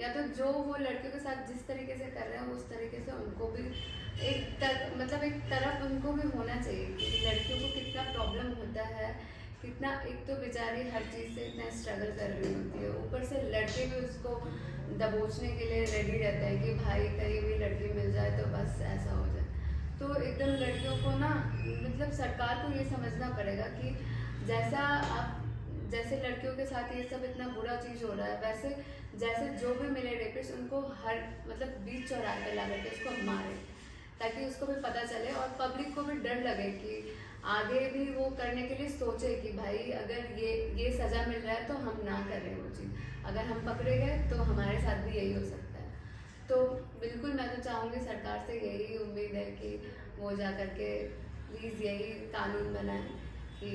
या तो जो वो लड़कियों के साथ जिस तरीके से कर रहे हैं उस तरीके से उनको भी मतलब एक तरफ उनको भी होना चाहिए कि लड़कियों को कितना प्रॉब्लम होता है, कितना एक तो बेचारी हर चीज़ से इतना स्ट्रगल कर रही होती है, ऊपर से लड़के भी उसको दबोचने के लिए रेडी रहते हैं कि भाई कहीं भी लड़की मिल जाए तो बस ऐसा हो जाए। तो एकदम लड़कियों को ना मतलब सरकार को ये समझना पड़ेगा कि जैसा आप जैसे लड़कियों के साथ ये सब इतना बुरा चीज़ हो रहा है, वैसे जैसे जो भी मिले रेपिस्ट उनको हर मतलब बीच चौराहे पे ला करके उसको मारे, ताकि उसको भी पता चले और पब्लिक को भी डर लगे कि आगे भी वो करने के लिए सोचे कि भाई अगर ये सज़ा मिल रहा है तो हम ना करें वो चीज़, अगर हम पकड़े गए तो हमारे साथ भी यही हो सकता है। तो बिल्कुल मैं तो चाहूँगी सरकार से यही उम्मीद है कि वो जा करके प्लीज़ यही कानून बनाए कि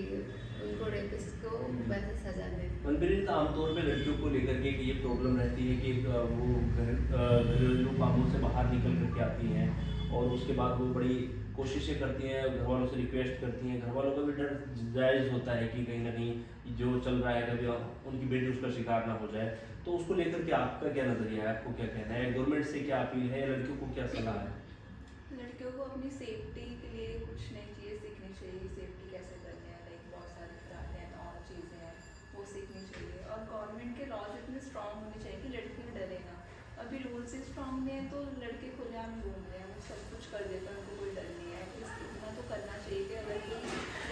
उनको रेपिस्ट को वैसे सजा दें। मनप्रीत, आमतौर पे लड़कियों को लेकर के ये प्रॉब्लम रहती है कि वो घरेलू कामों से बाहर निकल करके आती हैं और उसके बाद वो बड़ी कोशिशें करती हैं, घर वालों से रिक्वेस्ट करती हैं। घर वालों का भी डर जायज़ होता है कि कहीं ना कहीं जो चल रहा है कभी उनकी बेटी उसका शिकार ना हो जाए। तो उसको लेकर के आपका क्या नज़रिया है, आपको क्या कहना है, गवर्नमेंट से क्या अपील है या लड़कियों को क्या सलाह है? लड़कियों को अपनी सेफ्टी के लिए कुछ नई चीज़ें सीखनी चाहिए। सेफ्टी कैसे करनी है, लाइक बहुत सारी कराटे और चीज़ें हैं वो सीखनी चाहिए। और गवर्नमेंट के लॉज इतने स्ट्रांग होने चाहिए कि लड़कियाँ डरे ना। अभी रूल्स ही स्ट्रांग नहीं है तो लड़के खुलेआम घूम रहे हैं, वो सब कुछ कर देते हैं, उनको कोई डर नहीं है। इतना तो करना चाहिए कि अगर कोई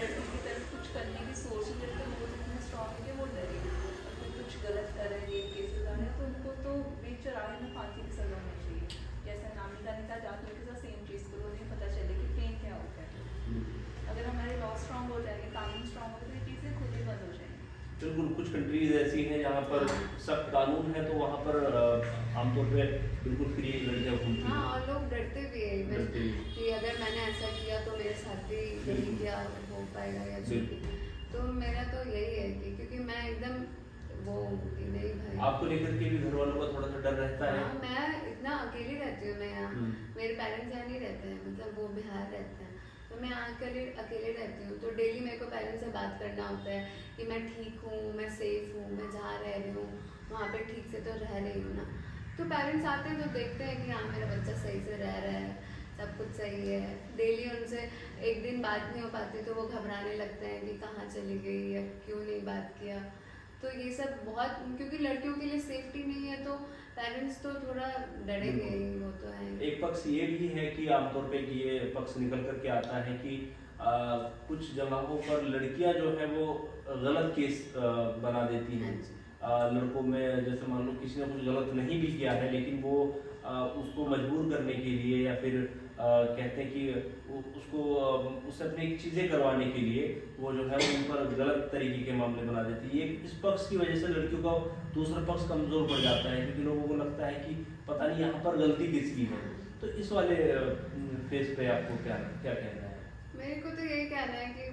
लड़की की तरफ कुछ करने की सोच ही तो रूल्स इतने स्ट्रांग है कि वो डरे। और कोई कुछ गलत कर रहे हैं, रेप केसेस आ रहे हैं, तो उनको तो बीच चौराहे में फांसी की सजा होनी चाहिए। जैसे नामिका ने कहा जाकर के साथ सेम चीज़ करो, नहीं पता चले कि पेन क्या होता है। अगर हमारे लॉ स्ट्रांग हो जाएंगे, कानून स्ट्रांग हो तो ये चीज़ें खुद ही बंद हो जाएंगी। बिल्कुल, कुछ कंट्रीज ऐसी हैं जहाँ पर सख्त कानून है तो वहाँ पर आमतौर पे बिल्कुल फ्री लड़कियाँ घूमती हैं। हाँ, और लोग डरते भी है इवन कि अगर मैंने ऐसा किया तो मेरे साथ भी यही क्या हो पाएगा या जो भी। तो मेरा तो यही है कि क्योंकि मैं एकदम वो कि नहीं भाई। आपको लेकर के भी घर वालों का थोड़ा सा डर रहता है? हाँ, मैं इतना अकेली रहती हूँ, मैं यहाँ मेरे पेरेंट्स यहाँ नहीं रहते हैं, मतलब वो बिहार रहते हैं, तो मैं यहाँ अकेले रहती हूँ। तो डेली मेरे को पेरेंट्स से बात करना होता है कि मैं ठीक हूँ, मैं सेफ़ हूँ, मैं जहाँ रह रही हूँ वहाँ पे ठीक से तो रह रही हूँ ना। तो पेरेंट्स आते हैं तो देखते हैं कि हाँ मेरा बच्चा सही से रह रहा है, सब कुछ सही है। डेली उनसे एक दिन बात नहीं हो पाती तो वो घबराने लगते हैं कि कहाँ चली गई या क्यों नहीं बात किया। तो ये सब बहुत, क्योंकि लड़कियों के लिए सेफ्टी नहीं है तो पेरेंट्स तो थोड़ा डरेंगे ही, वो तो है। एक पक्ष ये भी है कि आमतौर पे कि ये पक्ष निकल करके आता है कि कुछ जगहों पर लड़कियां जो है वो गलत केस बना देती हैं। लड़कों में जैसे मान लो किसी ने कुछ गलत नहीं भी किया है लेकिन वो उसको मजबूर करने के लिए या फिर कहते हैं कि उसको उससे अपनी चीज़ें करवाने के लिए वो जो है उन पर गलत तरीके के मामले बना देती है। इस पक्ष की वजह से लड़कियों का दूसरा पक्ष कमज़ोर पड़ जाता है क्योंकि लोगों को लगता है कि पता नहीं यहाँ पर गलती किसकी है। तो इस वाले फेस पे आपको क्या क्या कहना है? मेरे को तो यही कहना है कि